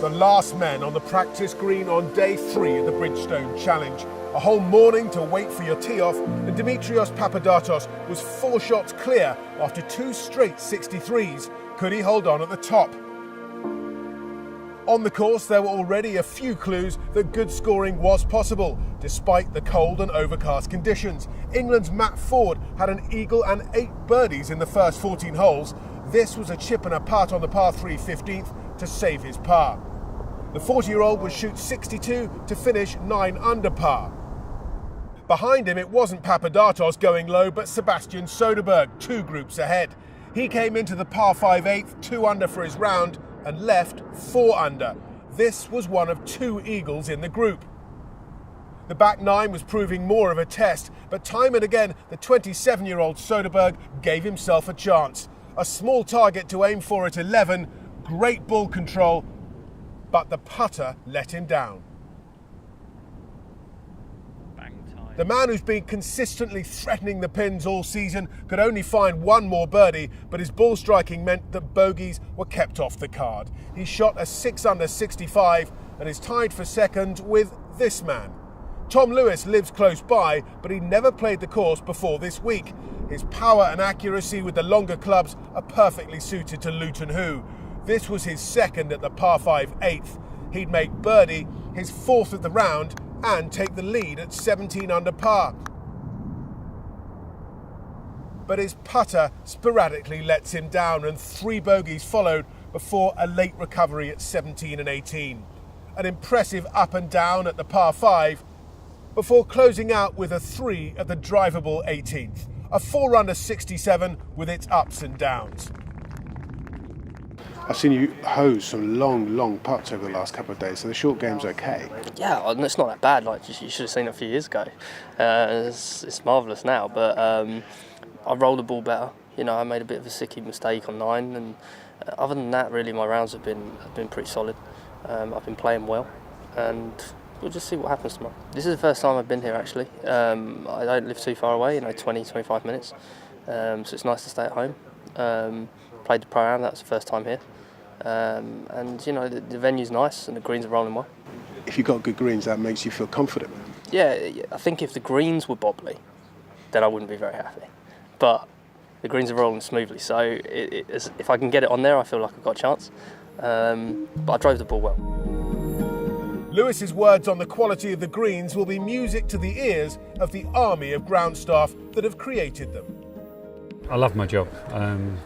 The last men on the practice green on day 3 of the Bridgestone Challenge. A whole morning to wait for your tee off, and Dimitrios Papadakis was 4 shots clear after 2 straight 63s. Could he hold on at the top? On the course, there were already a few clues that good scoring was possible, despite the cold and overcast conditions. England's Matt Ford had an eagle and 8 birdies in the first 14 holes. This was a chip and a putt on the par 3 15th to save his par. The 40-year-old would shoot 62 to finish 9 under par. Behind him, it wasn't Papadakis going low, but Sebastian Soderberg, 2 groups ahead. He came into the par 5 8th, 2 under for his round, and left 4 under. This was one of 2 eagles in the group. The back 9 was proving more of a test, but time and again, the 27-year-old Soderberg gave himself a chance. A small target to aim for at 11, great ball control, but the putter let him down. The man who's been consistently threatening the pins all season could only find 1 more birdie, but his ball striking meant that bogeys were kept off the card. He shot a 6 under 65 and is tied for second with this man. Tom Lewis lives close by, but he never played the course before this week. His power and accuracy with the longer clubs are perfectly suited to Luton Hoo. This was his second at the par 5 8th. He'd make birdie, his 4th of the round, and take the lead at 17 under par. But his putter sporadically lets him down, and 3 bogeys followed before a late recovery at 17 and 18. An impressive up and down at the par 5 before closing out with a 3 at the drivable 18th. A 4 under 67 with its ups and downs. I've seen you hose some long putts over the last couple of days, so the short game's okay. Yeah, and it's not that bad. Like you should have seen it a few years ago. It's marvellous now, but I rolled the ball better. You know, I made a bit of a sicky mistake on 9, and other than that, really, my rounds have been pretty solid. I've been playing well, and we'll just see what happens tomorrow. This is the first time I've been here, actually. I don't live too far away, 20-25 minutes, so it's nice to stay at home. Played the Pro-Am, that's the first time here. And, you know, the venue's nice and the greens are rolling well. If you've got good greens, that makes you feel confident. Yeah, I think if the greens were bobbly, then I wouldn't be very happy. But the greens are rolling smoothly, so if I can get it on there, I feel like I've got a chance. But I drove the ball well. Lewis's words on the quality of the greens will be music to the ears of the army of ground staff that have created them. I love my job.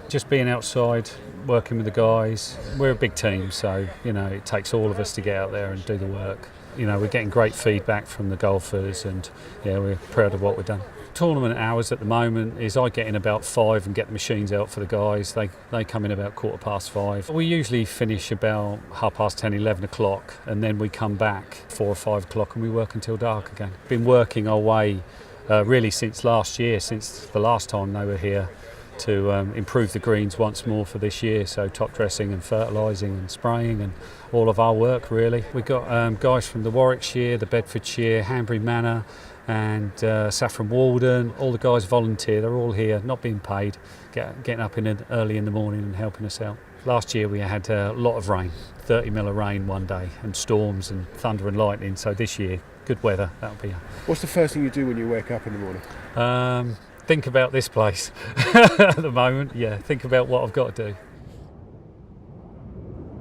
Just being outside, working with the guys. We're a big team, so you know it takes all of us to get out there and do the work. You know, we're getting great feedback from the golfers, and yeah, we're proud of what we've done. Tournament hours at the moment is I get in about 5 and get the machines out for the guys. They come in about 5:15. We usually finish about 10:30, 11 o'clock, and then we come back 4 or 5 o'clock and we work until dark again. Been working our way really since last year, since the last time they were here, to improve the greens once more for this year. So top dressing and fertilising and spraying and all of our work really. We've got guys from the Warwickshire, the Bedfordshire, Hanbury Manor and Saffron Walden. All the guys volunteer, they're all here, not being paid, getting up early in the morning and helping us out. Last year we had a lot of rain, 30 mil of rain one day, and storms and thunder and lightning. So this year, good weather, that'll be. What's the first thing you do when you wake up in the morning? Think about this place at the moment. Yeah, think about what I've got to do.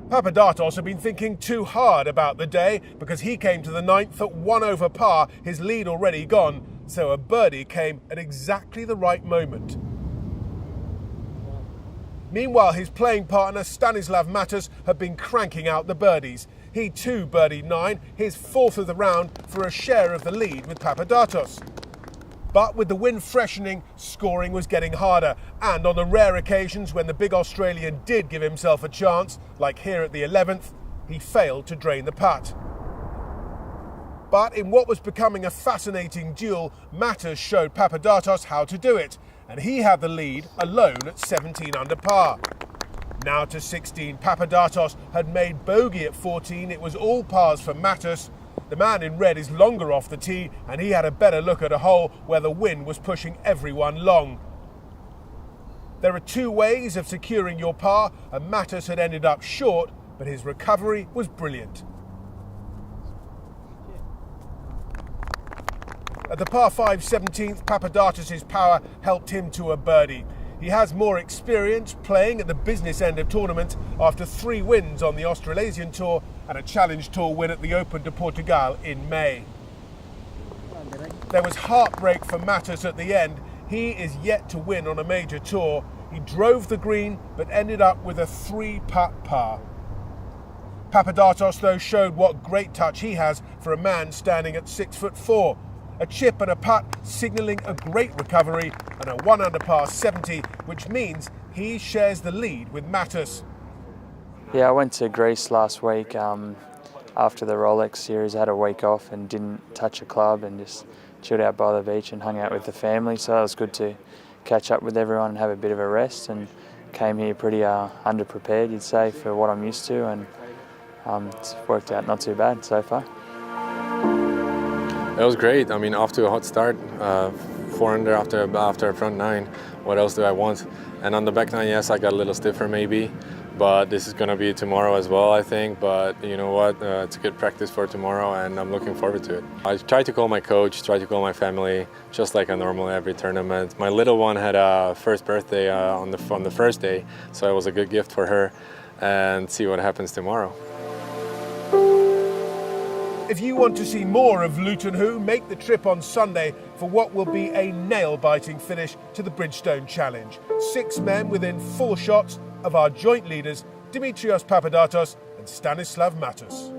Papadakis had been thinking too hard about the day because he came to the 9th at 1 over par, his lead already gone, so a birdie came at exactly the right moment. Meanwhile, his playing partner Stanislav Matus had been cranking out the birdies. He too birdied 9, his 4th of the round, for a share of the lead with Papadakis. But with the wind freshening, scoring was getting harder, and on the rare occasions when the big Australian did give himself a chance, like here at the 11th, he failed to drain the putt. But in what was becoming a fascinating duel, Matus showed Papadakis how to do it, and he had the lead alone at 17 under par. Now to 16, Papadakis had made bogey at 14, it was all pars for Matus. The man in red is longer off the tee, and he had a better look at a hole where the wind was pushing everyone long. There are 2 ways of securing your par, and Matus had ended up short, but his recovery was brilliant. At the par 5 17th, Papadakis' power helped him to a birdie. He has more experience playing at the business end of tournament after 3 wins on the Australasian Tour and a Challenge Tour win at the Open de Portugal in May. There was heartbreak for Matus at the end. He is yet to win on a major tour. He drove the green but ended up with a 3-putt par. Papadakis, though, showed what great touch he has for a man standing at 6'4". A chip and a putt signalling a great recovery and a 1 under par 70, which means he shares the lead with Matus. Yeah, I went to Greece last week after the Rolex series. I had a week off and didn't touch a club and just chilled out by the beach and hung out with the family. So it was good to catch up with everyone and have a bit of a rest, and came here pretty underprepared, you'd say, for what I'm used to, and it's worked out not too bad so far. It was great. I mean, off to a hot start, 4 under after front 9. What else do I want? And on the back 9, yes, I got a little stiffer maybe, but this is going to be tomorrow as well, I think. But you know what? It's a good practice for tomorrow, and I'm looking forward to it. I try to call my coach, try to call my family, just like I normally every tournament. My little one had a first birthday on the first day, so it was a good gift for her, and see what happens tomorrow. If you want to see more of Luton Hoo, make the trip on Sunday for what will be a nail-biting finish to the Bridgestone Challenge. 6 men within 4 shots of our joint leaders, Dimitrios Papadakis and Stanislav Matus.